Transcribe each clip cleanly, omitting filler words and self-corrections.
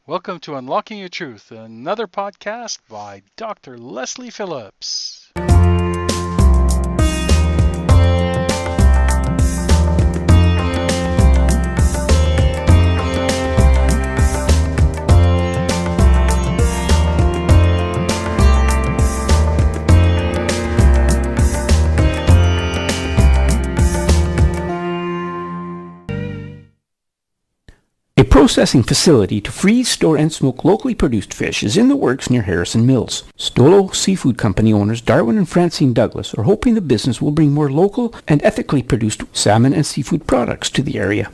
Welcome to Unlocking Your Truth, another podcast by Dr. Leslie Phillips. A processing facility to freeze, store, and smoke locally produced fish is in the works near Harrison Mills. Stolo Seafood Company owners Darwin and Francine Douglas are hoping the business will bring more local and ethically produced salmon and seafood products to the area.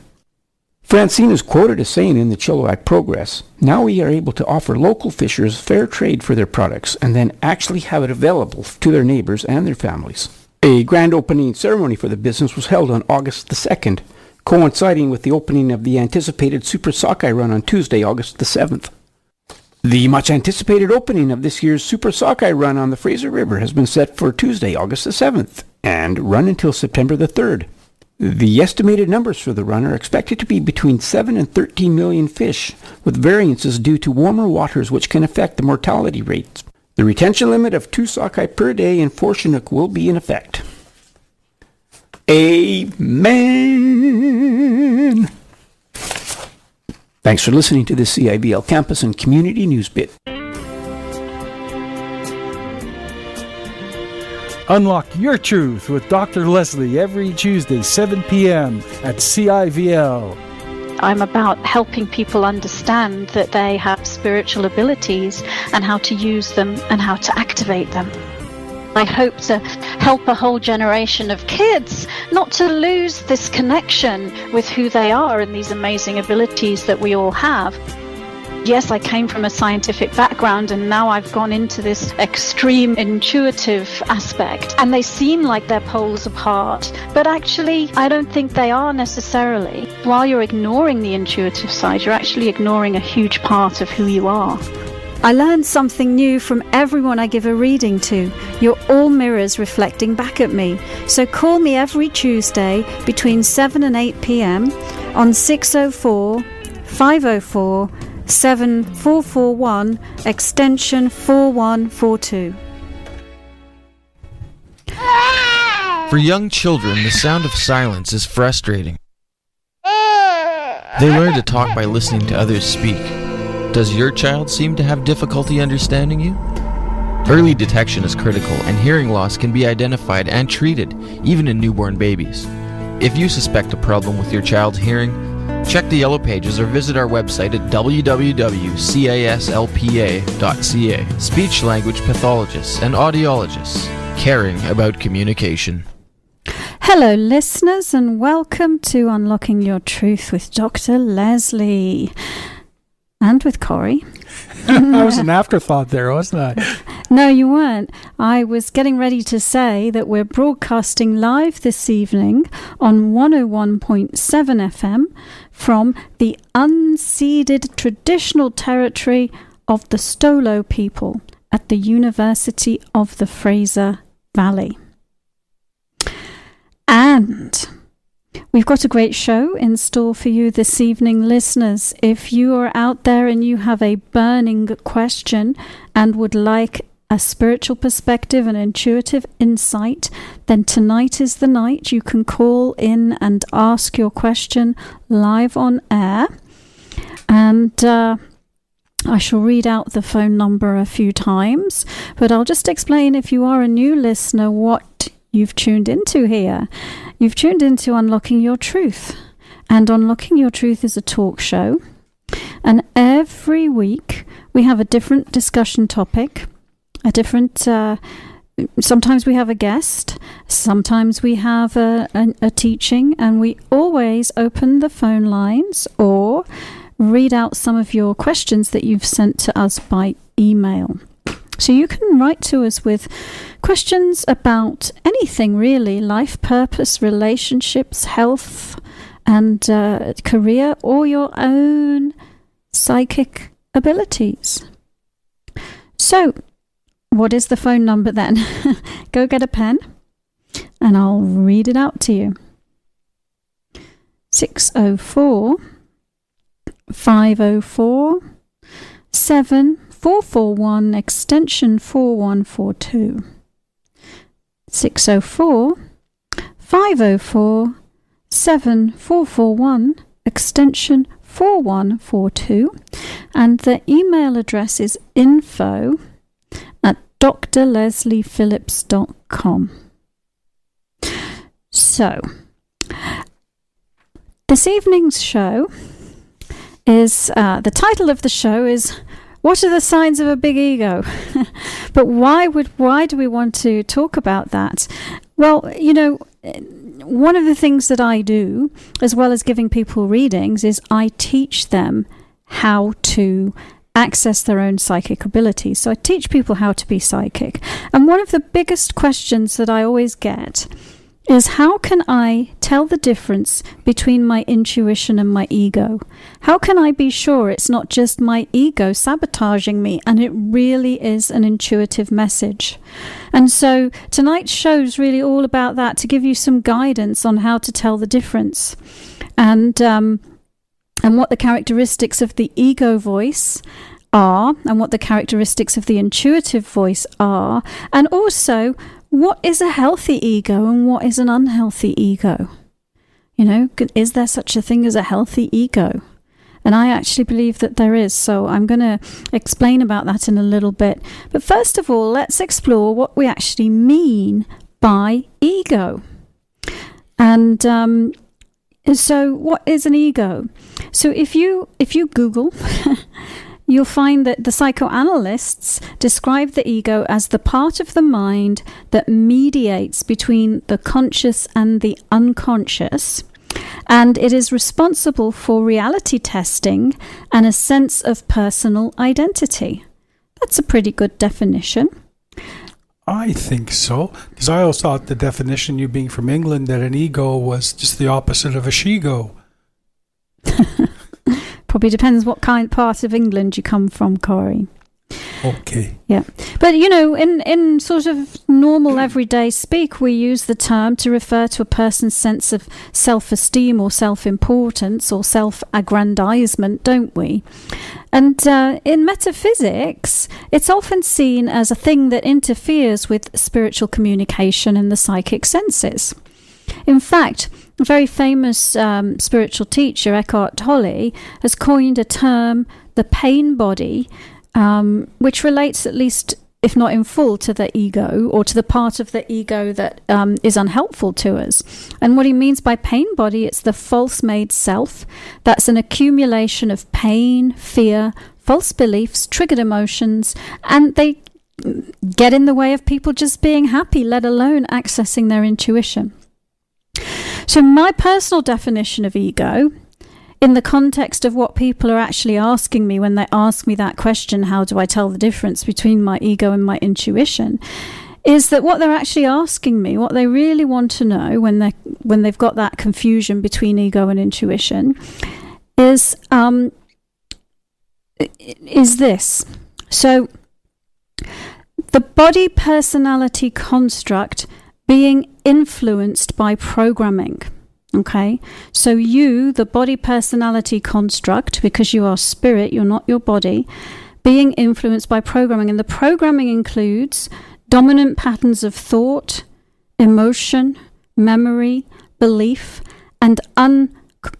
Francine is quoted as saying in the Chilliwack Progress, "Now we are able to offer local fishers fair trade for their products and then actually have it available to their neighbors and their families." A grand opening ceremony for the business was held on August the 2nd. Coinciding with the opening of the anticipated Super Sockeye Run on Tuesday, August the 7th. The much-anticipated opening of this year's Super Sockeye Run on the Fraser River has been set for Tuesday, August the 7th, and run until September the 3rd. The estimated numbers for the run are expected to be between 7 and 13 million fish, with variances due to warmer waters which can affect the mortality rates. The retention limit of 2 sockeye per day in Fort Chinook will be in effect. Amen. Thanks for listening to the CIVL Campus and Community News Bit. Unlock your truth with Dr. Leslie every Tuesday, 7 p.m. at CIVL. I'm about helping people understand that they have spiritual abilities and how to use them and how to activate them. I hope to help a whole generation of kids not to lose this connection with who they are and these amazing abilities that we all have. Yes, I came from a scientific background and now I've gone into this extreme intuitive aspect, and they seem like they're poles apart, but actually I don't think they are necessarily. While you're ignoring the intuitive side, you're actually ignoring a huge part of who you are. I learn something new from everyone I give a reading to. You're all mirrors reflecting back at me. So call me every Tuesday between 7 and 8 p.m. on 604-504-7441, extension 4142. For young children, the sound of silence is frustrating. They learn to talk by listening to others speak. Does your child seem to have difficulty understanding you? Early detection is critical, and hearing loss can be identified and treated, even in newborn babies. If you suspect a problem with your child's hearing, check the Yellow Pages or visit our website at www.caslpa.ca. Speech-language pathologists and audiologists, caring about communication. Hello listeners, and welcome to Unlocking Your Truth with Dr. Leslie. And with Corey. I was an afterthought there, wasn't I? No, you weren't. I was getting ready to say that we're broadcasting live this evening on 101.7 FM from the unceded traditional territory of the Stolo people at the University of the Fraser Valley. And we've got a great show in store for you this evening, listeners. If you are out there and you have a burning question and would like a spiritual perspective and intuitive insight, then tonight is the night. You can call in and ask your question live on air. And I shall read out the phone number a few times, but I'll just explain, if you are a new listener, what you've tuned into here. You've tuned into Unlocking Your Truth, and Unlocking Your Truth is a talk show, and every week we have a different discussion topic, a different, sometimes we have a guest, sometimes we have a teaching, and we always open the phone lines or read out some of your questions that you've sent to us by email. So you can write to us with questions about anything really, life purpose, relationships, health, and career, or your own psychic abilities. So, what is the phone number then? Go get a pen and I'll read it out to you. 604 504 604-441 extension 4142. 604-504-7441 extension 4142, and the email address is info@drlesliephillips.com. So, this evening's show is, the title of the show is, What are the signs of a big ego? But why do we want to talk about that? Well, one of the things that I do, as well as giving people readings, is I teach them how to access their own psychic abilities. So I teach people how to be psychic. And one of the biggest questions that I always get is, how can I tell the difference between my intuition and my ego? How can I be sure it's not just my ego sabotaging me and it really is an intuitive message? And so tonight's show is really all about that, to give you some guidance on how to tell the difference, and what the characteristics of the ego voice are, and what the characteristics of the intuitive voice are, and also what is a healthy ego and what is an unhealthy ego. Is there such a thing as a healthy ego? And I actually believe that there is. So I'm going to explain about that in a little bit. But first of all, let's explore what we actually mean by ego. And so what is an ego? So if you Google, you'll find that the psychoanalysts describe the ego as the part of the mind that mediates between the conscious and the unconscious, and it is responsible for reality testing and a sense of personal identity. That's a pretty good definition. I think so, because I always thought the definition, you being from England, that an ego was just the opposite of a she-go. Probably depends what part of England you come from, Corey. Okay. Yeah. But, in sort of normal everyday speak, we use the term to refer to a person's sense of self-esteem or self-importance or self-aggrandizement, don't we? And in metaphysics, it's often seen as a thing that interferes with spiritual communication and the psychic senses. In fact, a very famous spiritual teacher, Eckhart Tolle, has coined a term, the pain body, which relates, at least if not in full, to the ego, or to the part of the ego that is unhelpful to us. And what he means by pain body, it's the false-made self. That's an accumulation of pain, fear, false beliefs, triggered emotions, and they get in the way of people just being happy, let alone accessing their intuition. So my personal definition of ego, in the context of what people are actually asking me when they ask me that question, how do I tell the difference between my ego and my intuition, is that what they're actually asking me, what they really want to know when they've got that confusion between ego and intuition, is this. So the body personality construct being influenced by programming. Okay, so you, the body personality construct, because you are spirit, you're not your body, being influenced by programming. And the programming includes dominant patterns of thought, emotion, memory, belief, and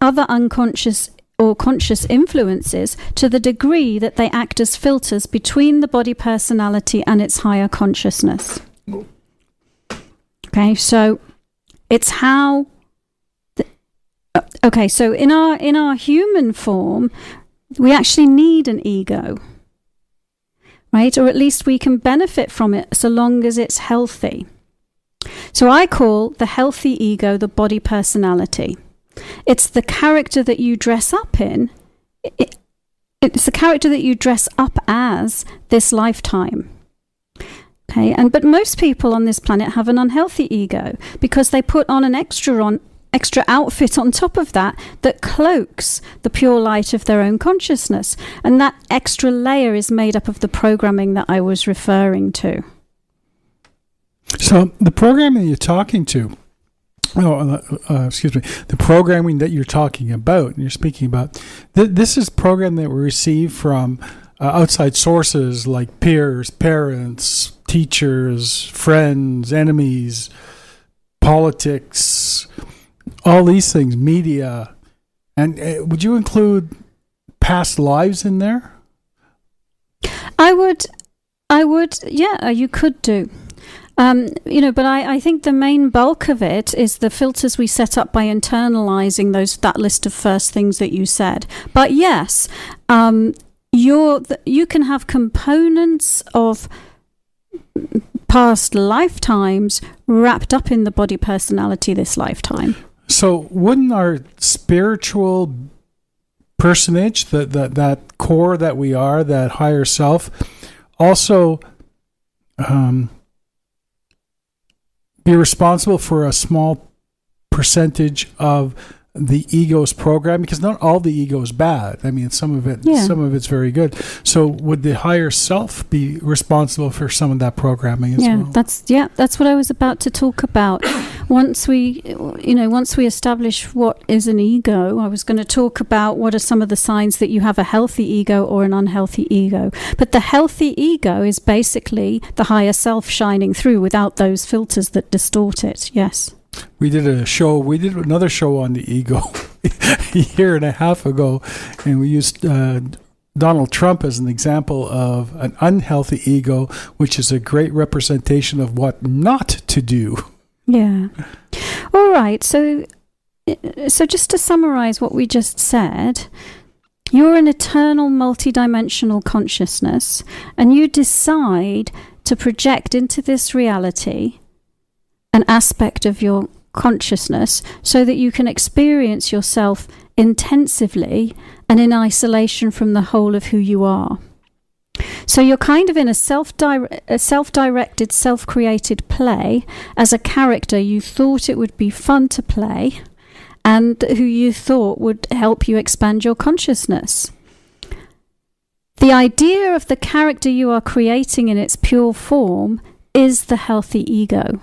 other unconscious or conscious influences, to the degree that they act as filters between the body personality and its higher consciousness. Okay, so it's how... Okay, so in our human form, we actually need an ego, right? Or at least we can benefit from it so long as it's healthy. So I call the healthy ego the body personality. It's the character that you dress up in. It's the character that you dress up as this lifetime. Okay, but most people on this planet have an unhealthy ego because they put on an extra outfit on top of that cloaks the pure light of their own consciousness. And that extra layer is made up of the programming that I was referring to. So the programming you're talking to, the programming that you're talking about, and you're speaking about, this is program that we receive from outside sources like peers, parents, teachers, friends, enemies, politics, all these things, media. And would you include past lives in there? I would, yeah, you could do. But I think the main bulk of it is the filters we set up by internalizing that list of first things that you said. But yes, you can have components of past lifetimes wrapped up in the body personality this lifetime. So wouldn't our spiritual personage, that core that we are, that higher self, also be responsible for a small percentage of the ego's program? Because not all the ego is bad. I mean, some of it's very good. So would the higher self be responsible for some of that programming as well? That's what I was about to talk about. Once we establish what is an ego, I was going to talk about what are some of the signs that you have a healthy ego or an unhealthy ego. But the healthy ego is basically the higher self shining through without those filters that distort it. Yes. We did another show on the ego a year and a half ago, and we used Donald Trump as an example of an unhealthy ego, which is a great representation of what not to do. Yeah. All right. So just to summarize what we just said, you're an eternal multidimensional consciousness, and you decide to project into this reality an aspect of your consciousness so that you can experience yourself intensively and in isolation from the whole of who you are. So you're kind of in a self-directed, self-created play as a character you thought it would be fun to play and who you thought would help you expand your consciousness. The idea of the character you are creating in its pure form is the healthy ego.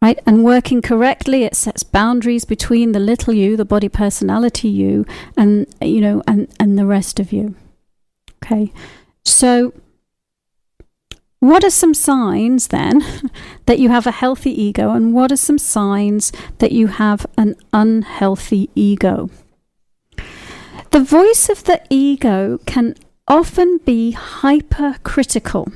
Right? And working correctly, it sets boundaries between the little you, the body personality you, and the rest of you. Okay. So what are some signs then that you have a healthy ego, and what are some signs that you have an unhealthy ego? The voice of the ego can often be hypercritical,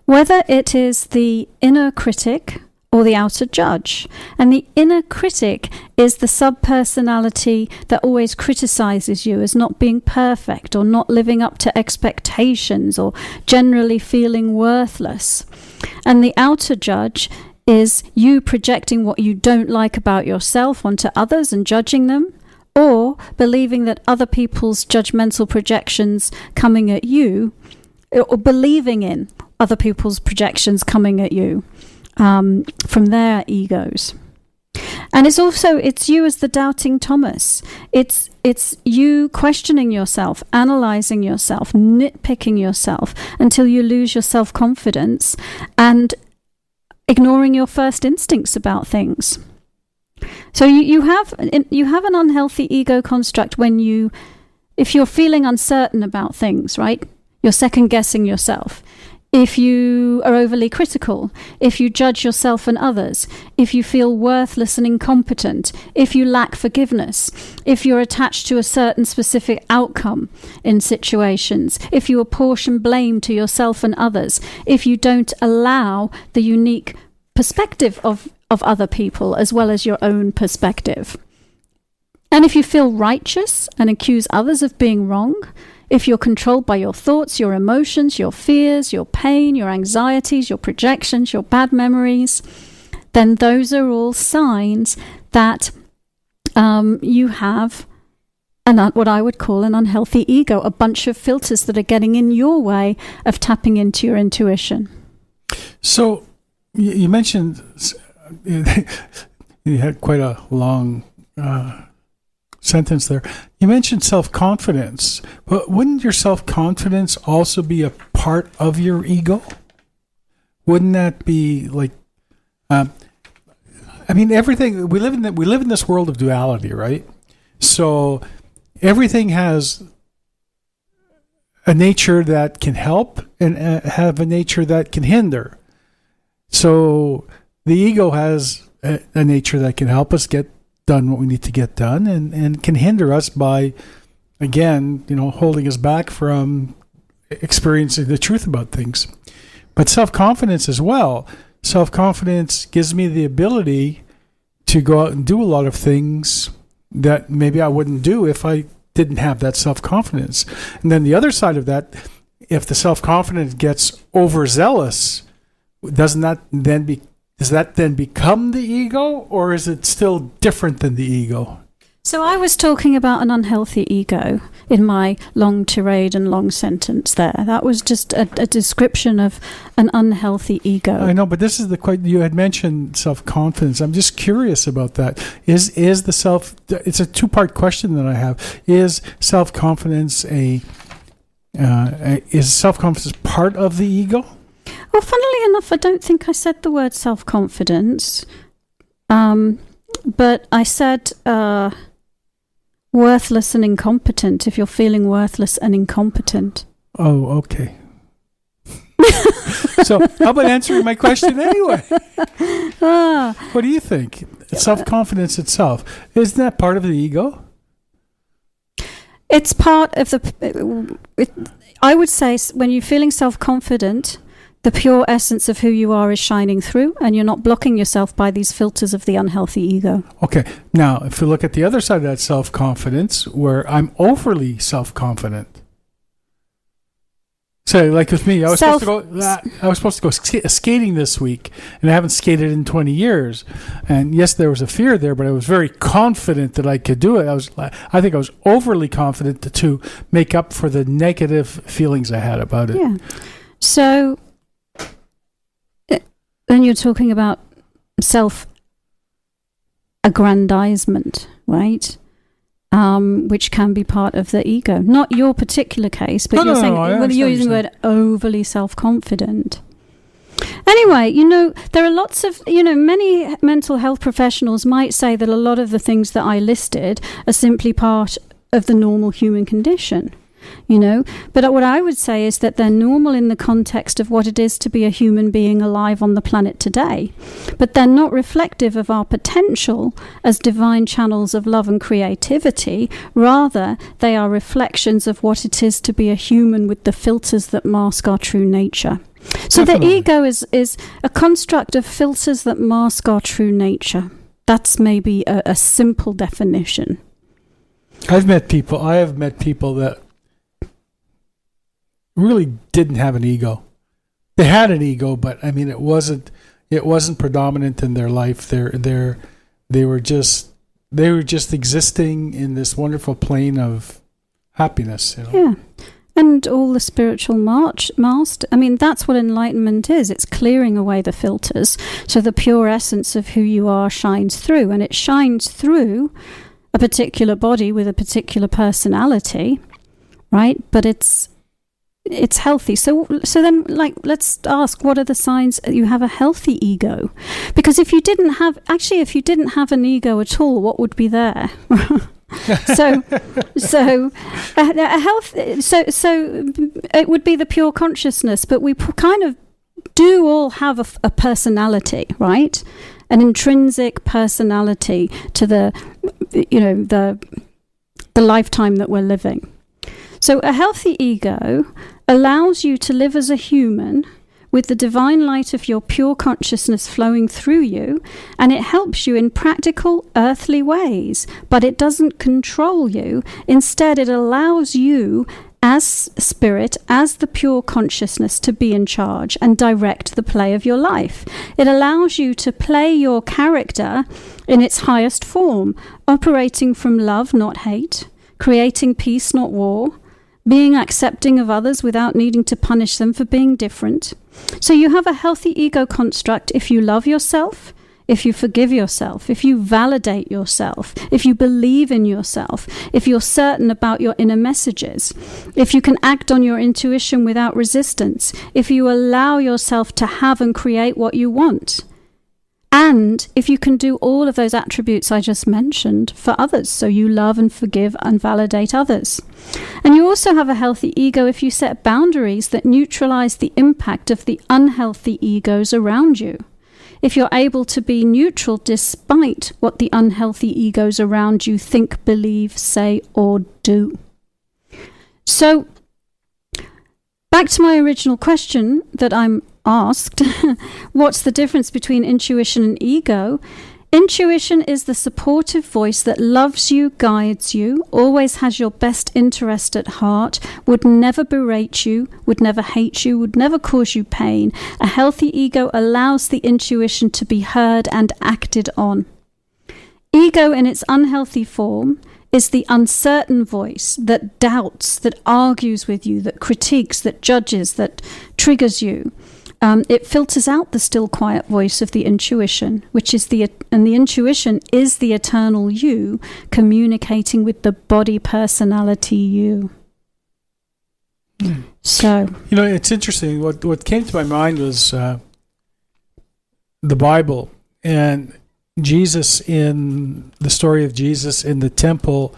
whether it is the inner critic or the outer judge. And the inner critic is the sub-personality that always criticizes you as not being perfect or not living up to expectations or generally feeling worthless. And the outer judge is you projecting what you don't like about yourself onto others and judging them, or believing that other people's judgmental projections coming at you, or believing in other people's projections coming at you from their egos. And it's you as the doubting Thomas. It's you questioning yourself, analyzing yourself, nitpicking yourself until you lose your self-confidence and ignoring your first instincts about things. So you have an unhealthy ego construct if you're feeling uncertain about things, right? You're second guessing yourself. If you are overly critical, if you judge yourself and others, if you feel worthless and incompetent, if you lack forgiveness, if you're attached to a certain specific outcome in situations, if you apportion blame to yourself and others, if you don't allow the unique perspective of other people as well as your own perspective. And if you feel righteous and accuse others of being wrong, if you're controlled by your thoughts, your emotions, your fears, your pain, your anxieties, your projections, your bad memories, then those are all signs that you have what I would call an unhealthy ego, a bunch of filters that are getting in your way of tapping into your intuition. So you mentioned you had quite a long sentence there. You mentioned self-confidence, but wouldn't your self-confidence also be a part of your ego? Wouldn't that be like, everything, we live in this world of duality, right? So everything has a nature that can help and have a nature that can hinder. So the ego has a nature that can help us get done what we need to get done, and can hinder us by, again, holding us back from experiencing the truth about things. But self-confidence as well. Self-confidence gives me the ability to go out and do a lot of things that maybe I wouldn't do if I didn't have that self-confidence. And then the other side of that, if the self-confidence gets overzealous, does that then become the ego, or is it still different than the ego? So I was talking about an unhealthy ego in my long tirade and long sentence there. That was just a description of an unhealthy ego. I know, but this is you had mentioned self-confidence. I'm just curious about that. It's a two-part question that I have. Is self-confidence part of the ego? Well, funnily enough, I don't think I said the word self-confidence. But I said worthless and incompetent, if you're feeling worthless and incompetent. Oh, okay. So how about answering my question anyway? What do you think? Self-confidence itself, isn't that part of the ego? It's part of I would say when you're feeling self-confident, the pure essence of who you are is shining through, and you're not blocking yourself by these filters of the unhealthy ego. Okay. Now, if we look at the other side of that self-confidence, where I'm overly self-confident. So, like with me, I was supposed to go skating this week, and I haven't skated in 20 years. And yes, there was a fear there, but I was very confident that I could do it. I think I was overly confident to make up for the negative feelings I had about it. Yeah. So then you're talking about self-aggrandizement, right? Which can be part of the ego. Not your particular case, but you're using the word overly self-confident. Anyway, there are lots of, many mental health professionals might say that a lot of the things that I listed are simply part of the normal human condition. But what I would say is that they're normal in the context of what it is to be a human being alive on the planet today. But they're not reflective of our potential as divine channels of love and creativity. Rather, they are reflections of what it is to be a human with the filters that mask our true nature. So Definitely. The ego is a construct of filters that mask our true nature. That's maybe a simple definition. I have met people that really didn't have an ego. They had an ego, but I mean, it wasn't predominant in their life. They were just existing in this wonderful plane of happiness. Yeah, and all the spiritual master. I mean, that's what enlightenment is. It's clearing away the filters, so the pure essence of who you are shines through, and it shines through a particular body with a particular personality, right? But it's healthy. So then, let's ask, what are the signs that you have a healthy ego? Because if you didn't have an ego at all, what would be there? So it would be the pure consciousness. But we kind of do all have a personality, right? An intrinsic personality to the lifetime that we're living. So a healthy ego allows you to live as a human with the divine light of your pure consciousness flowing through you, and it helps you in practical earthly ways, but it doesn't control you. Instead, it allows you as spirit, as the pure consciousness, to be in charge and direct the play of your life. It allows you to play your character in its highest form, operating from love, not hate, creating peace, not war, being accepting of others without needing to punish them for being different. So you have a healthy ego construct if you love yourself, if you forgive yourself, if you validate yourself, if you believe in yourself, if you're certain about your inner messages, if you can act on your intuition without resistance, if you allow yourself to have and create what you want. And if you can do all of those attributes I just mentioned for others, so you love and forgive and validate others. And you also have a healthy ego if you set boundaries that neutralize the impact of the unhealthy egos around you. If you're able to be neutral despite what the unhealthy egos around you think, believe, say, or do. So, back to my original question that I'm asked, what's the difference between intuition and ego? Intuition is the supportive voice that loves you, guides you, always has your best interest at heart, would never berate you, would never hate you, would never cause you pain. A healthy ego allows the intuition to be heard and acted on. Ego in its unhealthy form is the uncertain voice that doubts, that argues with you, that critiques, that judges, that triggers you. It filters out the still quiet voice of the intuition, and the intuition is the eternal you communicating with the body personality you. So, it's interesting. What came to my mind was the Bible and Jesus, in the story of Jesus in the temple,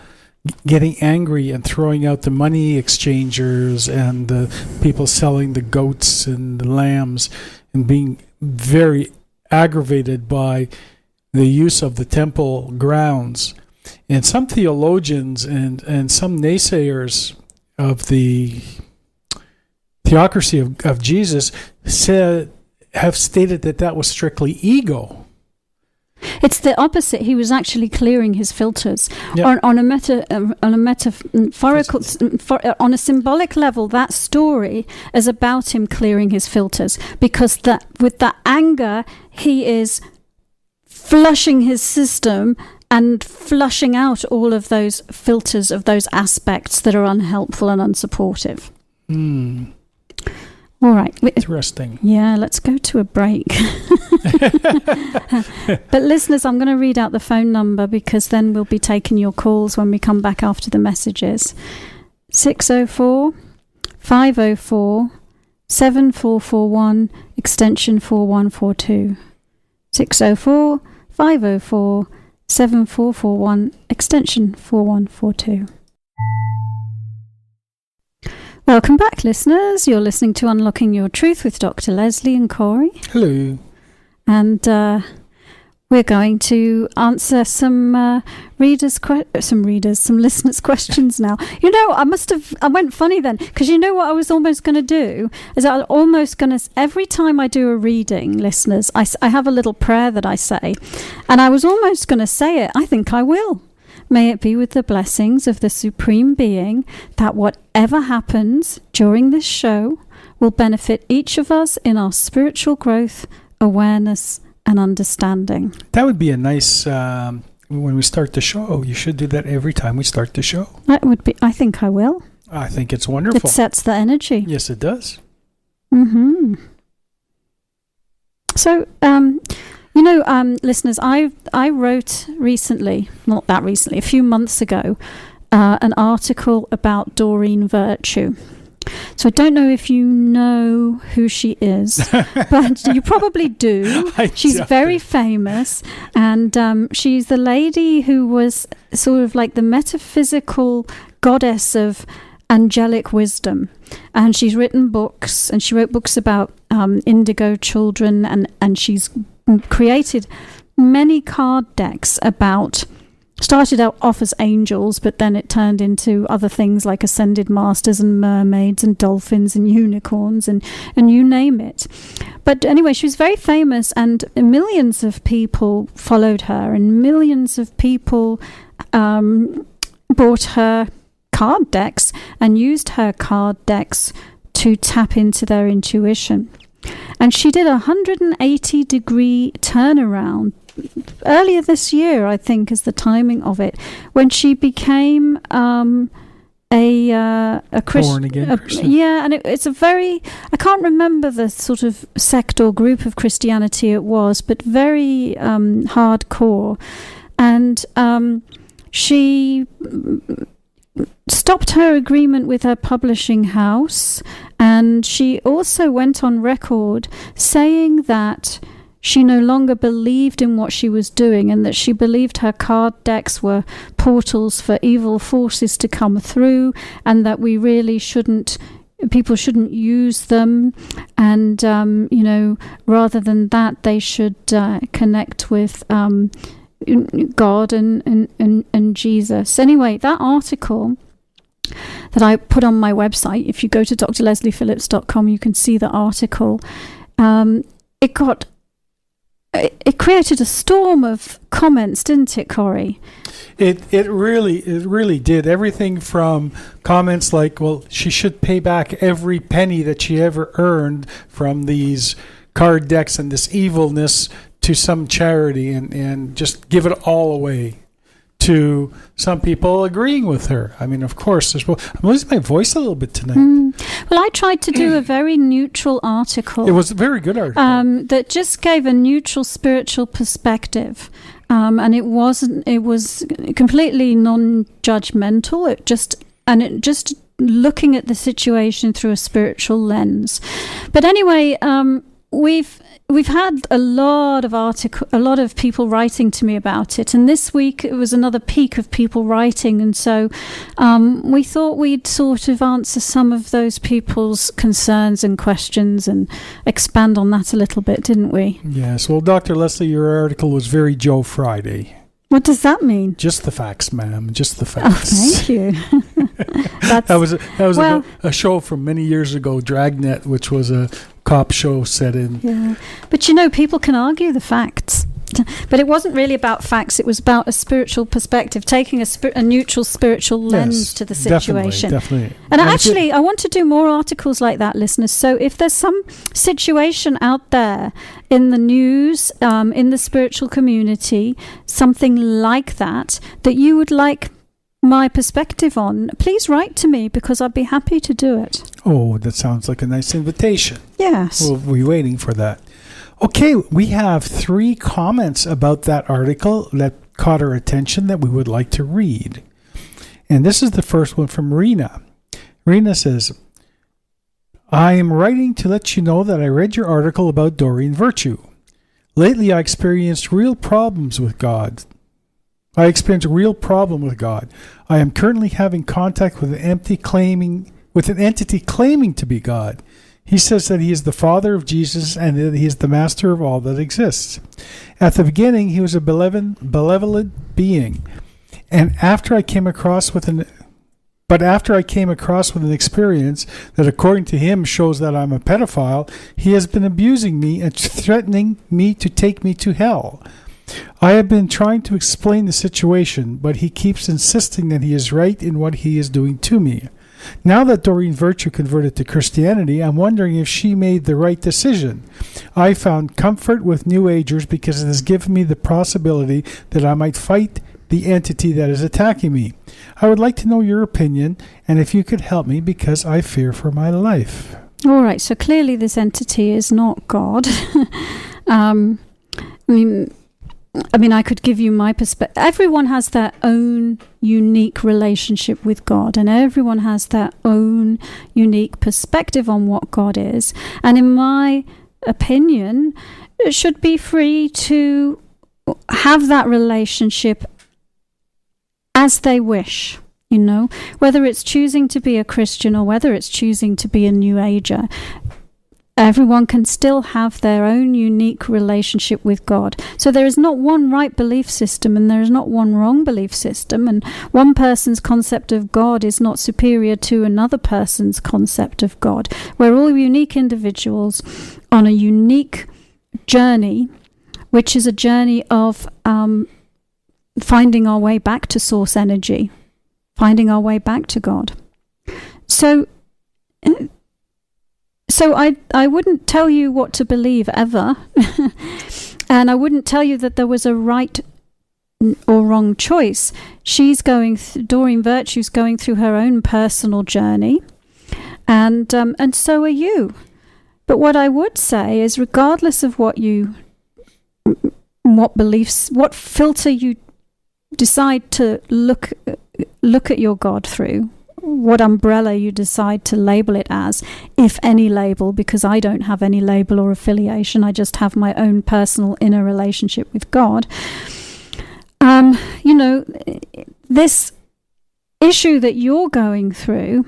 getting angry and throwing out the money exchangers and the people selling the goats and the lambs, and being very aggravated by the use of the temple grounds. And some theologians and some naysayers of the theocracy of Jesus have stated that was strictly ego. It's the opposite. He was actually clearing his filters. Yeah. On a symbolic level. That story is about him clearing his filters, because with that anger, he is flushing his system and flushing out all of those filters of those aspects that are unhelpful and unsupportive. All right. Interesting. Yeah, let's go to a break. But listeners, I'm going to read out the phone number, because then we'll be taking your calls when we come back after the messages. 604-504-7441, extension 4142. 604-504-7441, extension 4142. Welcome back, listeners. You're listening to Unlocking Your Truth with Dr. Leslie and Corey. Hello. And we're going to answer some listeners' questions now. I went funny then, because you know what I was almost going to do? Every time I do a reading, listeners, I have a little prayer that I say, and I was almost going to say it. I think I will. May it be with the blessings of the Supreme Being that whatever happens during this show will benefit each of us in our spiritual growth, awareness, and understanding. That would be a nice, when we start the show, you should do that every time we start the show. That would be, I think I will. I think it's wonderful. It sets the energy. Yes, it does. Mm-hmm. So, listeners, I wrote recently, not that recently, a few months ago, an article about Doreen Virtue. So I don't know if you know who she is, but you probably do. She's very famous, and she's the lady who was sort of like the metaphysical goddess of angelic wisdom. And she's written books, and she wrote books about indigo children, and she's created many card decks started out off as angels, but then it turned into other things like ascended masters and mermaids and dolphins and unicorns and you name it. But anyway, she was very famous, and millions of people followed her, and millions of people bought her card decks and used her card decks to tap into their intuition. And she did a 180-degree turnaround earlier this year, I think, is the timing of it, when she became a Christian. Born again Christian. Yeah, and it's a very, I can't remember the sort of sect or group of Christianity it was, but very hardcore. And she stopped her agreement with her publishing house, and she also went on record saying that she no longer believed in what she was doing, and that she believed her card decks were portals for evil forces to come through, and that we really people shouldn't use them, and rather than that, they should connect with God and Jesus. Anyway, that article that I put on my website, if you go to drlesliephillips.com, you can see the article. It created a storm of comments, didn't it, Corey? It really did. Everything from comments like, well, she should pay back every penny that she ever earned from these card decks and this evilness to some charity and just give it all away, to some people agreeing with her. I mean, of course, I'm losing my voice a little bit tonight. Well, I tried to do a very neutral article. It was a very good article. That just gave a neutral spiritual perspective. And it was completely non-judgmental. It just looking at the situation through a spiritual lens. But anyway, we've had a lot of people writing to me about it, and this week it was another peak of people writing, and so we thought we'd sort of answer some of those people's concerns and questions and expand on that a little bit, didn't we? Yes. Well, Dr. Leslie, your article was very Joe Friday. What does that mean? Just the facts, ma'am. Just the facts. Oh, thank you. That was a show from many years ago, Dragnet, which was a cop show set in. Yeah, but people can argue the facts. But it wasn't really about facts. It was about a spiritual perspective, taking a neutral spiritual lens to the situation. Definitely. And actually, I want to do more articles like that, listeners. So if there's some situation out there in the news, in the spiritual community, something like that you would like my perspective on, please write to me, because I'd be happy to do it. Oh, that sounds like a nice invitation. Yes. We'll be waiting for that. Okay, we have 3 comments about that article that caught our attention that we would like to read. And this is the first one from Rena. Rena says, I am writing to let you know that I read your article about Doreen Virtue. Lately, I experienced real problems with God. I experienced a real problem with God. I am currently having contact with an entity claiming to be God. He says that he is the Father of Jesus and that he is the master of all that exists. At the beginning, he was a benevolent being. And after I came across with an experience that, according to him, shows that I'm a pedophile, he has been abusing me and threatening me to take me to hell. I have been trying to explain the situation, but he keeps insisting that he is right in what he is doing to me. Now that Doreen Virtue converted to Christianity, I'm wondering if she made the right decision. I found comfort with New Agers because it has given me the possibility that I might fight the entity that is attacking me. I would like to know your opinion, and if you could help me, because I fear for my life. All right, so clearly this entity is not God. I mean, I could give you my perspective. Everyone has their own unique relationship with God, and everyone has their own unique perspective on what God is. And in my opinion, it should be free to have that relationship as they wish, whether it's choosing to be a Christian or whether it's choosing to be a New Ager. Everyone can still have their own unique relationship with God. So there is not one right belief system and there is not one wrong belief system. And one person's concept of God is not superior to another person's concept of God. We're all unique individuals on a unique journey, which is a journey of finding our way back to source energy, finding our way back to God. So I wouldn't tell you what to believe ever, and I wouldn't tell you that there was a right or wrong choice. Doreen Virtue's going through her own personal journey, and so are you. But what I would say is, regardless of what beliefs, what filter you decide to look at your God through, what umbrella you decide to label it as, if any label, because I don't have any label or affiliation. I just have my own personal inner relationship with God. This issue that you're going through,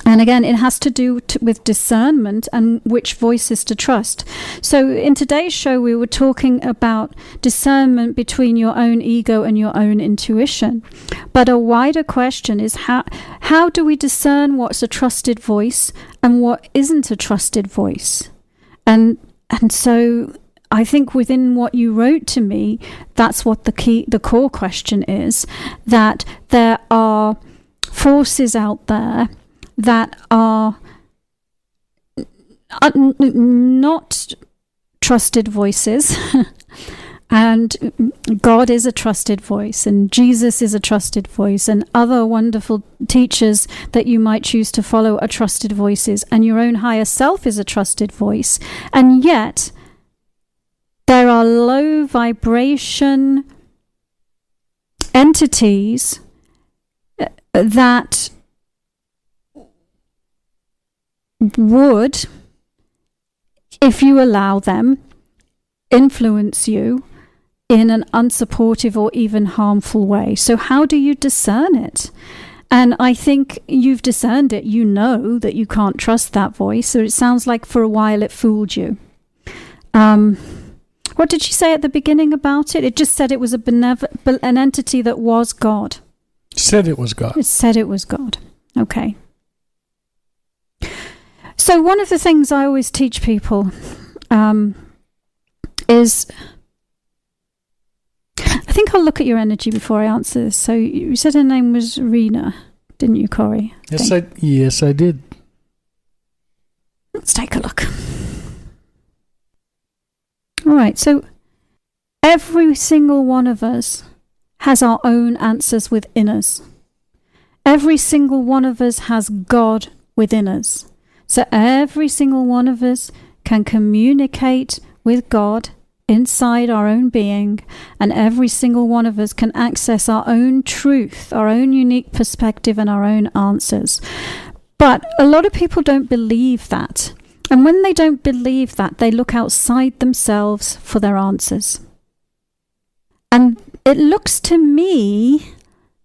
and again, it has to do with discernment and which voices to trust. So in today's show, we were talking about discernment between your own ego and your own intuition. But a wider question is how do we discern what's a trusted voice and what isn't a trusted voice? And so I think within what you wrote to me, that's what the core question is, that there are forces out there that are not trusted voices. And God is a trusted voice, and Jesus is a trusted voice, and other wonderful teachers that you might choose to follow are trusted voices, and your own higher self is a trusted voice. And yet there are low vibration entities that would, if you allow them, influence you in an unsupportive or even harmful way. So how do you discern it? And I think you've discerned it. You know that you can't trust that voice. So it sounds like for a while it fooled you. What did she say at the beginning about it? It just said it was an entity that was God. Said it was God. It said it was God. Okay. So one of the things I always teach people is, I think I'll look at your energy before I answer this. So you said her name was Rena, didn't you, Corey? Yes, I did. Let's take a look. All right, so every single one of us has our own answers within us. Every single one of us has God within us. So every single one of us can communicate with God inside our own being, and every single one of us can access our own truth, our own unique perspective, and our own answers. But a lot of people don't believe that. And when they don't believe that, they look outside themselves for their answers. And it looks to me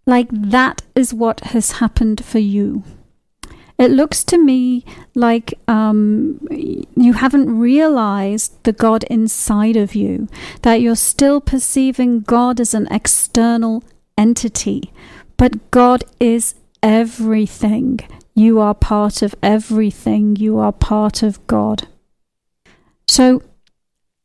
like that is what has happened for you. It looks to me like you haven't realized the God inside of you, that you're still perceiving God as an external entity. But God is everything. You are part of everything. You are part of God. So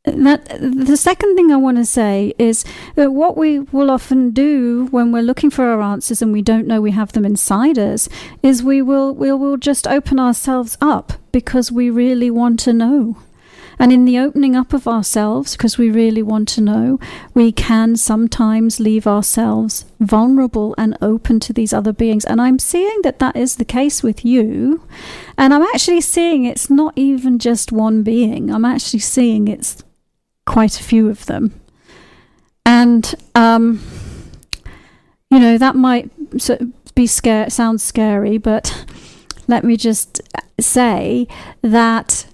the second thing I want to say is that what we will often do when we're looking for our answers and we don't know we have them inside us is we will just open ourselves up because we really want to know. And in the opening up of ourselves, because we really want to know, we can sometimes leave ourselves vulnerable and open to these other beings. And I'm seeing that that is the case with you. And I'm actually seeing it's not even just one being. I'm actually seeing it's quite a few of them. And, that might be sound scary, but let me just say that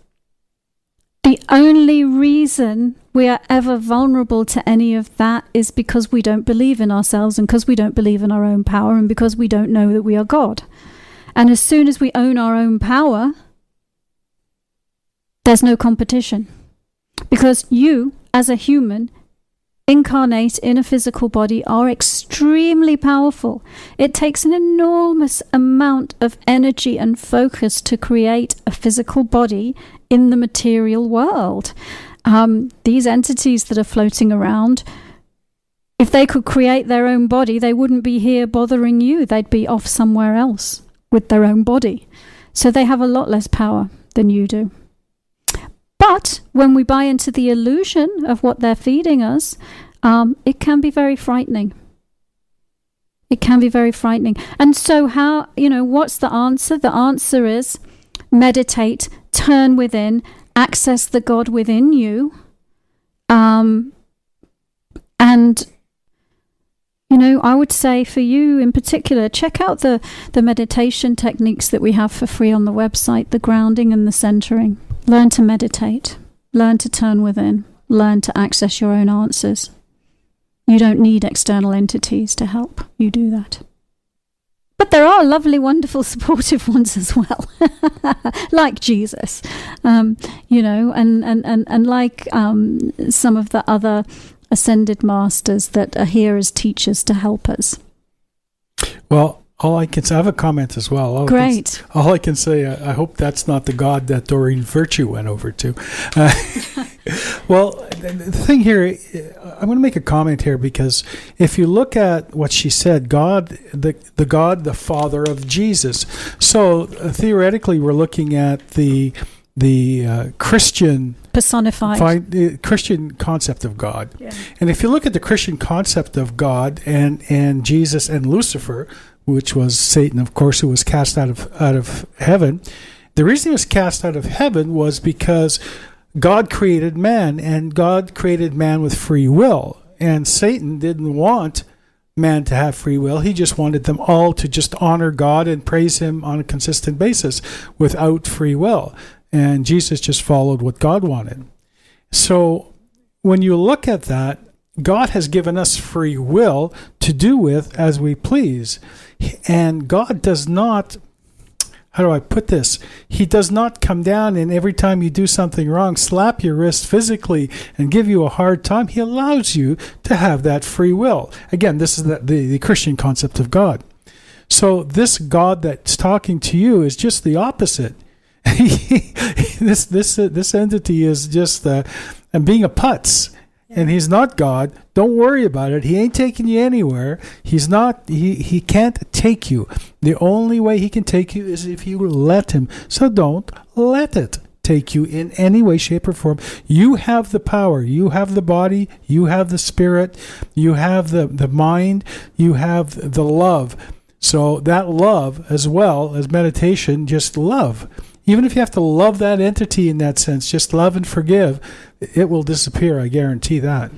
the only reason we are ever vulnerable to any of that is because we don't believe in ourselves, and because we don't believe in our own power, and because we don't know that we are God. And as soon as we own our own power, there's no competition. Because you, as a human, incarnate in a physical body, are extremely powerful. It takes an enormous amount of energy and focus to create a physical body in the material world. These entities that are floating around, if they could create their own body, they wouldn't be here bothering you. They'd be off somewhere else with their own body. So they have a lot less power than you do. But when we buy into the illusion of what they're feeding us, it can be very frightening. It can be very frightening. And so what's the answer? The answer is meditate, turn within, access the God within you. And, I would say for you in particular, check out the meditation techniques that we have for free on the website, the grounding and the centering. Learn to meditate. Learn to turn within. Learn to access your own answers. You don't need external entities to help you do that. But there are lovely, wonderful, supportive ones as well, like Jesus, and like some of the other ascended masters that are here as teachers to help us. Well, I have a comment as well. Great. All I can say, I hope that's not the God that Doreen Virtue went over to. Well, the thing here, I'm going to make a comment here, because if you look at what she said, God, the God, the Father of Jesus. So theoretically, we're looking at the Christian personified Christian concept of God. Yeah. And if you look at the Christian concept of God and Jesus and Lucifer, which was Satan, of course, who was cast out of heaven. The reason he was cast out of heaven was because God created man, and God created man with free will. And Satan didn't want man to have free will. He just wanted them all to just honor God and praise him on a consistent basis without free will. And Jesus just followed what God wanted. So when you look at that, God has given us free will to do with as we please. And God does not, how do I put this? He does not come down and every time you do something wrong, slap your wrist physically and give you a hard time. He allows you to have that free will. Again, this is the Christian concept of God. So this God that's talking to you is just the opposite. This entity is just being a putz. And he's not God. Don't worry about it. He ain't taking you anywhere. He's not. He can't take you. The only way he can take you is if you let him. So don't let it take you in any way, shape, or form. You have the power. You have the body. You have the spirit. You have the mind. You have the love. So that love, as well as meditation, just love. Even if you have to love that entity in that sense, just love and forgive, it will disappear. I guarantee that.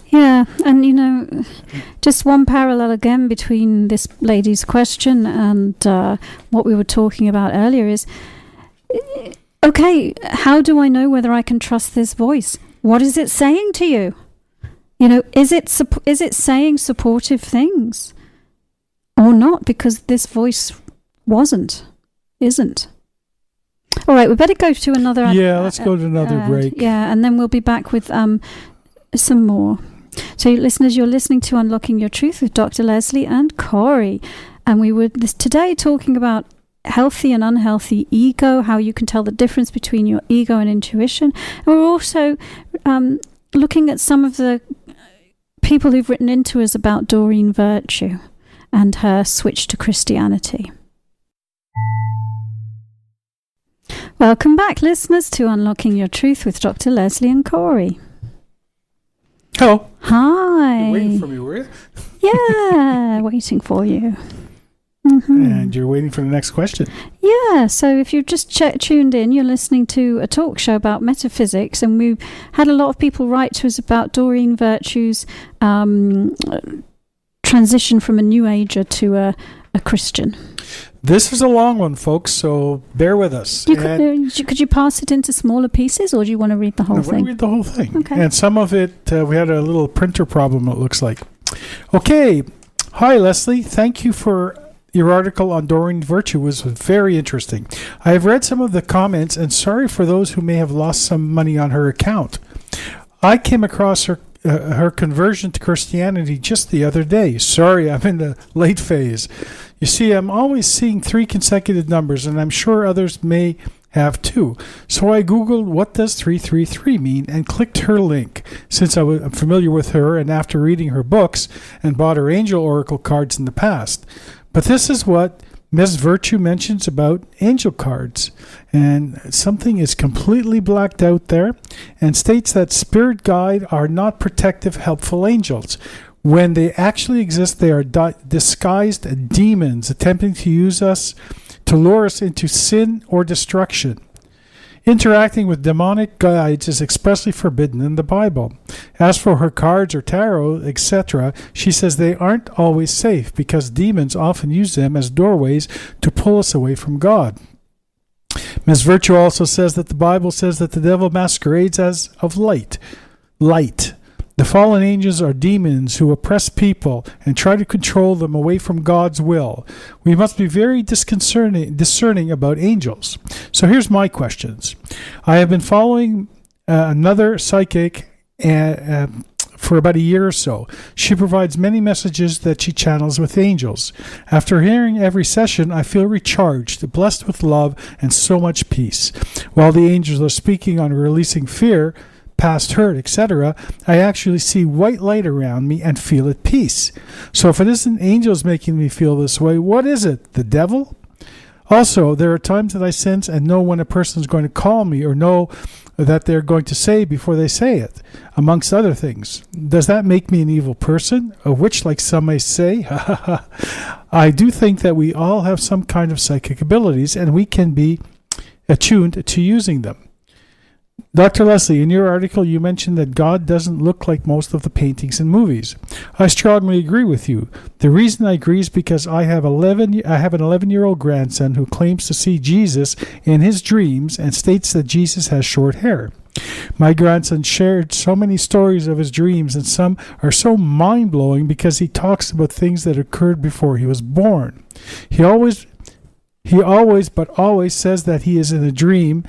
Yeah, and just one parallel again between this lady's question and what we were talking about earlier is, okay, how do I know whether I can trust this voice? What is it saying to you? Is it saying supportive things or not? Because this voice isn't. All right, we better go to another. Yeah, let's go to another break. Yeah, and then we'll be back with some more. So, listeners, you're listening to Unlocking Your Truth with Dr. Leslie and Corey, and we were today talking about healthy and unhealthy ego, how you can tell the difference between your ego and intuition. And we're also looking at some of the people who've written into us about Doreen Virtue and her switch to Christianity. Welcome back, listeners, to Unlocking Your Truth with Dr. Leslie and Corey. Hello. Hi. You're waiting for me, were you? Yeah, waiting for you. Mm-hmm. And you're waiting for the next question. Yeah, so if you've just tuned in, you're listening to a talk show about metaphysics, and we've had a lot of people write to us about Doreen Virtue's transition from a New Ager to a Christian. This is a long one, folks, so bear with us. Could you pass it into smaller pieces, or do you want to read the whole thing? I want to read the whole thing. Okay. And some of it, we had a little printer problem, it looks like. Okay. Hi, Leslie. Thank you for your article on Doreen Virtue. It was very interesting. I have read some of the comments, and sorry for those who may have lost some money on her account. I came across her conversion to Christianity just the other day. Sorry, I'm in the late phase. You see, I'm always seeing 3 consecutive numbers, and I'm sure others may have too. So I Googled, what does 333 mean, and clicked her link, since I'm familiar with her and after reading her books and bought her angel oracle cards in the past. But this is what Ms. Virtue mentions about angel cards, and something is completely blacked out there, and states that spirit guide are not protective, helpful angels. When they actually exist, they are disguised demons attempting to use us to lure us into sin or destruction. Interacting with demonic guides is expressly forbidden in the Bible. As for her cards or tarot, etc., she says they aren't always safe because demons often use them as doorways to pull us away from God. Ms. Virtue also says that the Bible says that the devil masquerades as of light. The fallen angels are demons who oppress people and try to control them away from God's will. We must be very discerning about angels. So here's my questions. I have been following another psychic for about a year or so. She provides many messages that she channels with angels. After hearing every session, I feel recharged, blessed with love, and so much peace. While the angels are speaking on releasing fear, past hurt, etc., I actually see white light around me and feel at peace. So if it isn't angels making me feel this way, what is it? The devil? Also, there are times that I sense and know when a person is going to call me or know that they're going to say before they say it, amongst other things. Does that make me an evil person? A witch, like some may say? I do think that we all have some kind of psychic abilities and we can be attuned to using them. Dr. Leslie, in your article, you mentioned that God doesn't look like most of the paintings in movies. I strongly agree with you. The reason I agree is because I have an 11-year-old grandson who claims to see Jesus in his dreams and states that Jesus has short hair. My grandson shared so many stories of his dreams, and some are so mind-blowing because he talks about things that occurred before he was born. He always says that he is in a dream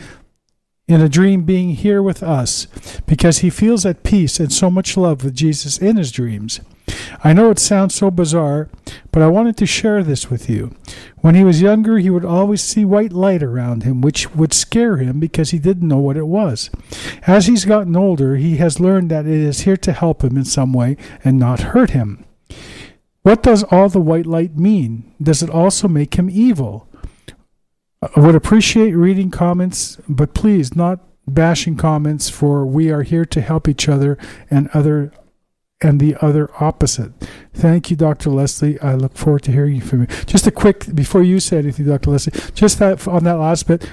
being here with us, because he feels at peace and so much love with Jesus in his dreams. I know it sounds so bizarre, but I wanted to share this with you. When he was younger, he would always see white light around him, which would scare him because he didn't know what it was. As he's gotten older, he has learned that it is here to help him in some way and not hurt him. What does all the white light mean? Does it also make him evil? I would appreciate reading comments, but please not bashing comments, for we are here to help each other and the other opposite. Thank you, Dr. Leslie. I look forward to hearing from you. Just a quick, before you say anything, Dr. Leslie, just that on that last bit,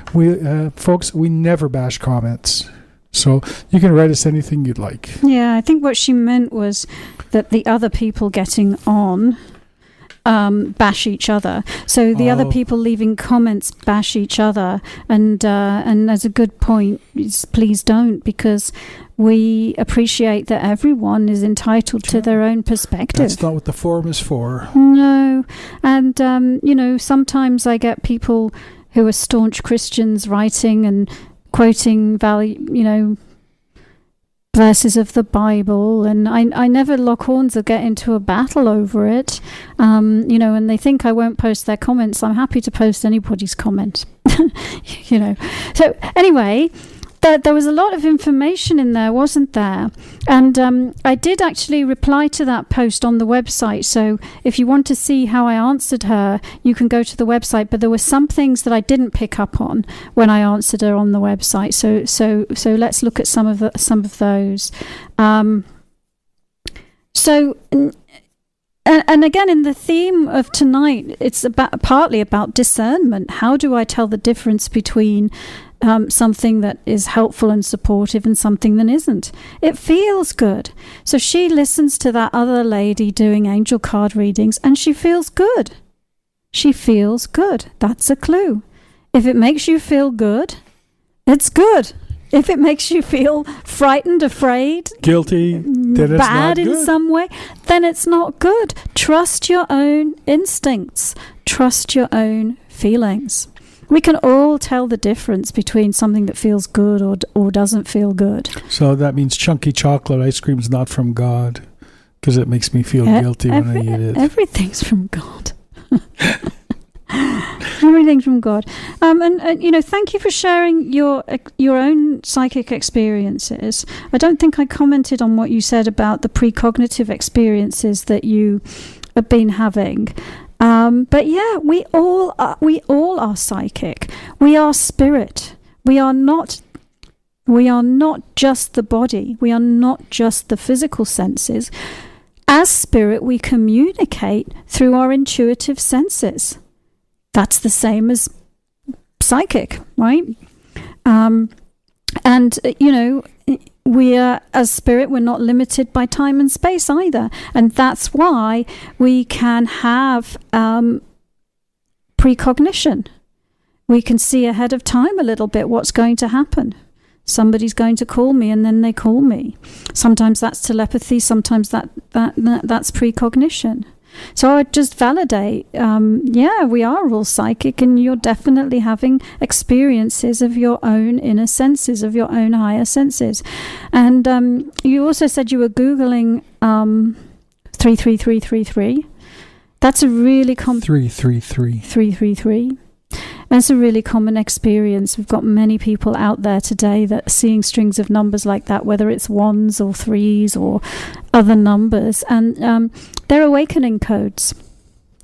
folks, we never bash comments. So you can write us anything you'd like. Yeah, I think what she meant was that the other people getting on bash each other. So the other people leaving comments bash each other, and as a good point is please don't, because we appreciate that everyone is entitled to their own perspective. That's not what the forum is for. No, and sometimes I get people who are staunch Christians writing and quoting verses of the Bible, and I never lock horns or get into a battle over it, and they think I won't post their comments. I'm happy to post anybody's comment. So anyway, there was a lot of information in there, wasn't there? And I did actually reply to that post on the website. So if you want to see how I answered her, you can go to the website. But there were some things that I didn't pick up on when I answered her on the website. So let's look at some of those. And again, in the theme of tonight, it's partly about discernment. How do I tell the difference between something that is helpful and supportive and something that isn't? It feels good. So she listens to that other lady doing angel card readings and she feels good. She feels good. That's a clue. If it makes you feel good, it's good. If it makes you feel frightened, afraid, guilty, then it's bad not good. In some way, then it's not good. Trust your own instincts. Trust your own feelings. We can all tell the difference between something that feels good or doesn't feel good. So that means chunky chocolate ice cream is not from God, because it makes me feel guilty when I eat it. Everything's from God. Everything's from God. Thank you for sharing your own psychic experiences. I don't think I commented on what you said about the precognitive experiences that you have been having. But yeah, we all are psychic. We are spirit. We are not just the body. We are not just the physical senses. As spirit, we communicate through our intuitive senses. That's the same as psychic, right? And, we are, as spirit, we're not limited by time and space either. And that's why we can have precognition. We can see ahead of time a little bit what's going to happen. Somebody's going to call me, and then they call me. Sometimes that's telepathy. Sometimes that's precognition. So I would just validate, we are all psychic, and you're definitely having experiences of your own inner senses, of your own higher senses. And you also said you were Googling 33333. That's a really common... 333. 333. That's a really common experience. We've got many people out there today that are seeing strings of numbers like that, whether it's ones or threes or other numbers. And they're awakening codes.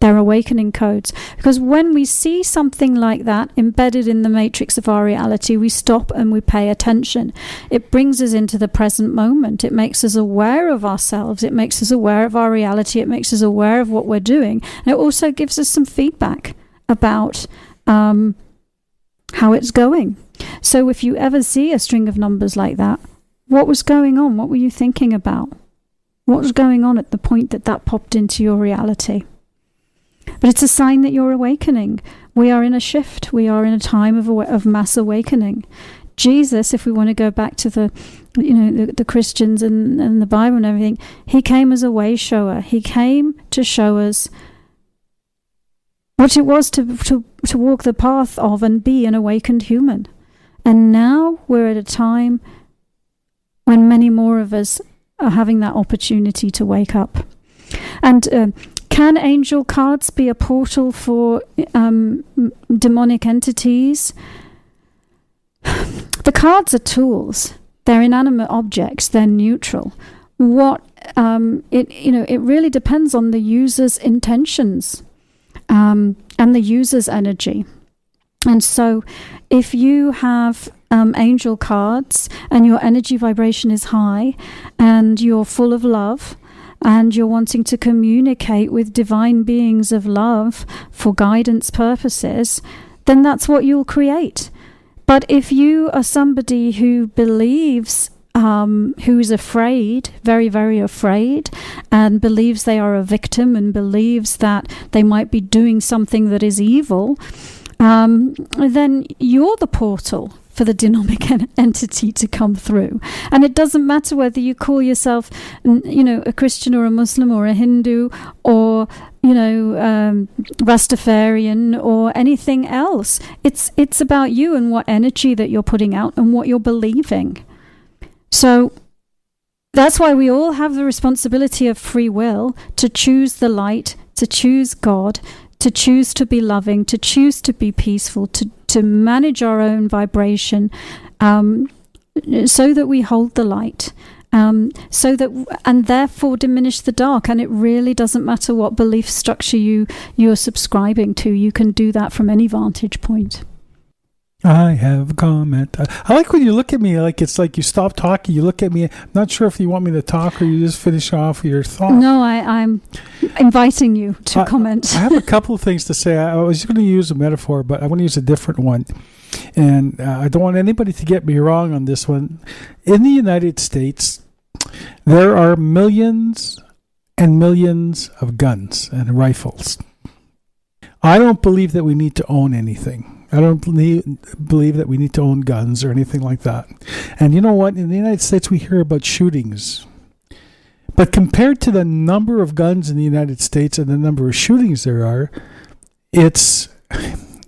They're awakening codes. Because when we see something like that embedded in the matrix of our reality, we stop and we pay attention. It brings us into the present moment. It makes us aware of ourselves. It makes us aware of our reality. It makes us aware of what we're doing. And it also gives us some feedback about how it's going. So if you ever see a string of numbers like that, what was going on? What were you thinking about? What was going on at the point that popped into your reality? But it's a sign that you're awakening. We are in a shift. We are in a time of mass awakening. Jesus, if we want to go back to the Christians and the Bible and everything, he came as a way shower. He came to show us what it was to walk the path of and be an awakened human. And now we're at a time when many more of us are having that opportunity to wake up. And can angel cards be a portal for demonic entities? The cards are tools. They're inanimate objects. They're neutral. It really depends on the user's intentions. And the user's energy. And so if you have angel cards and your energy vibration is high and you're full of love and you're wanting to communicate with divine beings of love for guidance purposes, then that's what you'll create. But if you are somebody who believes who's afraid, very, very afraid, and believes they are a victim and believes that they might be doing something that is evil, then you're the portal for the demonic entity to come through. And it doesn't matter whether you call yourself, a Christian or a Muslim or a Hindu or, Rastafarian or anything else. It's about you and what energy that you're putting out and what you're believing. So that's why we all have the responsibility of free will to choose the light, to choose God, to choose to be loving, to choose to be peaceful, to manage our own vibration, so that we hold the light, and therefore diminish the dark. And it really doesn't matter what belief structure you're subscribing to. You can do that from any vantage point. I have a comment. I like when you look at me like it's like you stop talking, you look at me. I'm not sure if you want me to talk or you just finish off your thought. No, I'm inviting you to comment. I have a couple of things to say. I was going to use a metaphor, but I want to use a different one. And I don't want anybody to get me wrong on this one. In the United States, there are millions and millions of guns and rifles. I don't believe that we need to own anything. I don't believe that we need to own guns or anything like that. And you know what? In the United States, we hear about shootings. But compared to the number of guns in the United States and the number of shootings there are, it's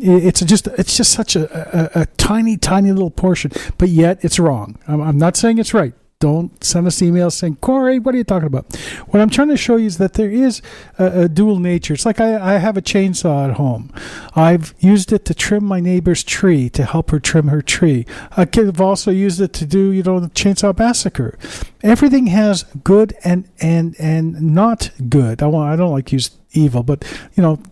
just such a tiny, tiny little portion. But yet, it's wrong. I'm not saying it's right. Don't send us emails saying, Corey, what are you talking about? What I'm trying to show you is that there is a dual nature. It's like I have a chainsaw at home. I've used it to trim my neighbor's tree, to help her trim her tree. I could have also used it to do, the chainsaw massacre. Everything has good and not good. I don't like to use evil, but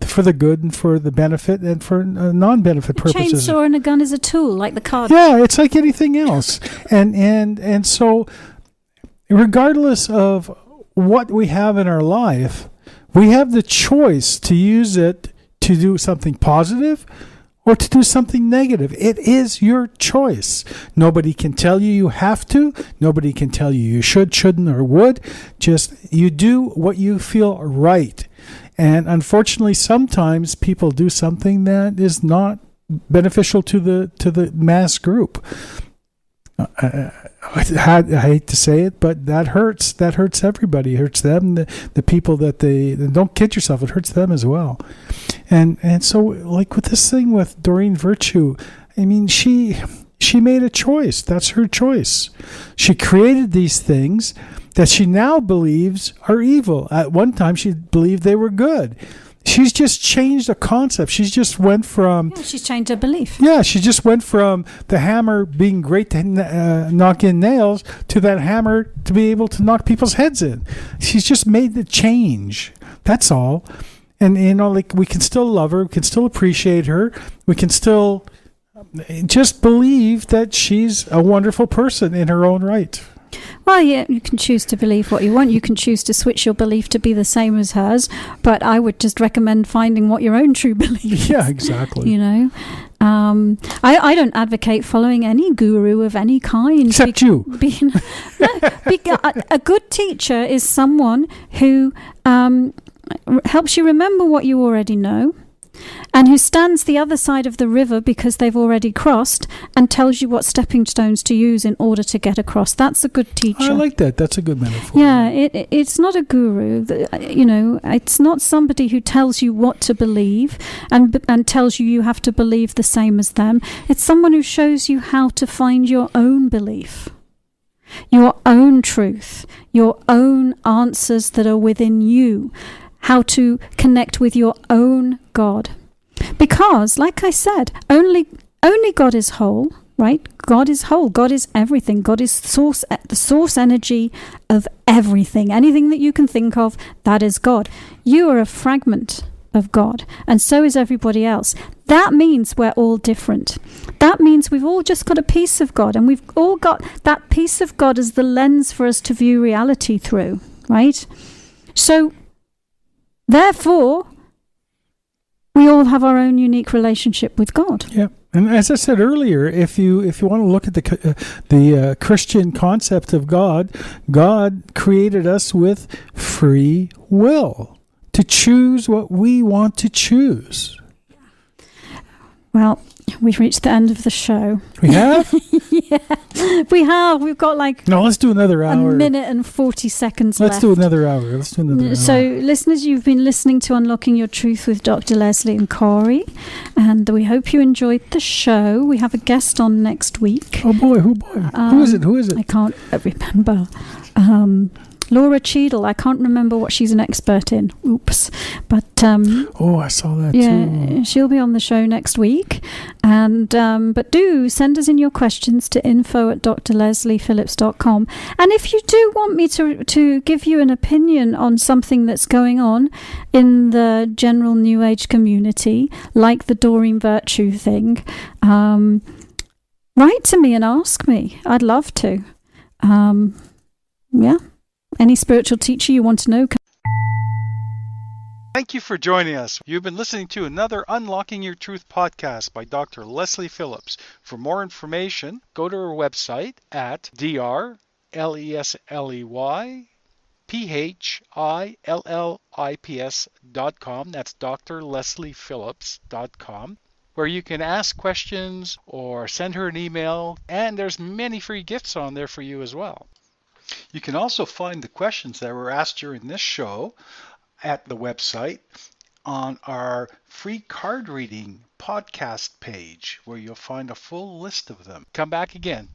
for the good and for the benefit and for non-benefit purposes. A chainsaw and a gun is a tool, like the card. Yeah, it's like anything else. And so regardless of what we have in our life, we have the choice to use it to do something positive or to do something negative. It is your choice. Nobody can tell you have to. Nobody can tell you should, shouldn't, or would. Just you do what you feel right. And unfortunately, sometimes people do something that is not beneficial to the mass group. I hate to say it, but that hurts. That hurts everybody. It hurts them, the people that they don't kid yourself. It hurts them as well. And so, like with this thing with Doreen Virtue, I mean, she made a choice. That's her choice. She created these things that she now believes are evil. At one time, she believed they were good. She's just changed a concept. She's just went from... Yeah, she's changed her belief. Yeah, she just went from the hammer being great to knock in nails to that hammer to be able to knock people's heads in. She's just made the change. That's all. And, you know, like, we can still love her. We can still appreciate her. We can still just believe that she's a wonderful person in her own right. Well, yeah, you can choose to believe what you want. You can choose to switch your belief to be the same as hers. But I would just recommend finding what your own true belief is. Yeah, exactly. You know, I don't advocate following any guru of any kind. Except you. A good teacher is someone who helps you remember what you already know, and who stands the other side of the river because they've already crossed and tells you what stepping stones to use in order to get across. That's a good teacher. I like that. That's a good metaphor. Yeah, it's not a guru. You know, it's not somebody who tells you what to believe and tells you have to believe the same as them. It's someone who shows you how to find your own belief, your own truth, your own answers that are within you, how to connect with your own God. Because, like I said, only God is whole, right? God is whole. God is everything. God is the source energy of everything. Anything that you can think of, that is God. You are a fragment of God, and so is everybody else. That means we're all different. That means we've all just got a piece of God, and we've all got that piece of God as the lens for us to view reality through, right? So, therefore, we all have our own unique relationship with God. Yeah, and as I said earlier, if you want to look at the Christian concept of God, God created us with free will to choose what we want to choose. Well, we've reached the end of the show. We have? Yeah, we have. We've got No, let's do another hour. A minute and 40 seconds left. Let's do another hour. So, listeners, you've been listening to Unlocking Your Truth with Dr. Leslie and Corey, and we hope you enjoyed the show. We have a guest on next week. Oh boy, who is it? I can't remember. Laura Cheadle. I can't remember what she's an expert in. Oops. But I saw that too. Yeah, she'll be on the show next week. And but do send us in your questions to info@drlesliephillips.com. And if you do want me to give you an opinion on something that's going on in the general New Age community, like the Doreen Virtue thing, write to me and ask me. I'd love to. Yeah. Any spiritual teacher you want to know. Thank you for joining us. You've been listening to another Unlocking Your Truth podcast by Dr. Leslie Phillips. For more information, go to our website at drlesleyphillips.com. That's drlesleyphillips.com, where you can ask questions or send her an email, and there's many free gifts on there for you as well. You can also find the questions that were asked during this show at the website on our free card reading podcast page, where you'll find a full list of them. Come back again.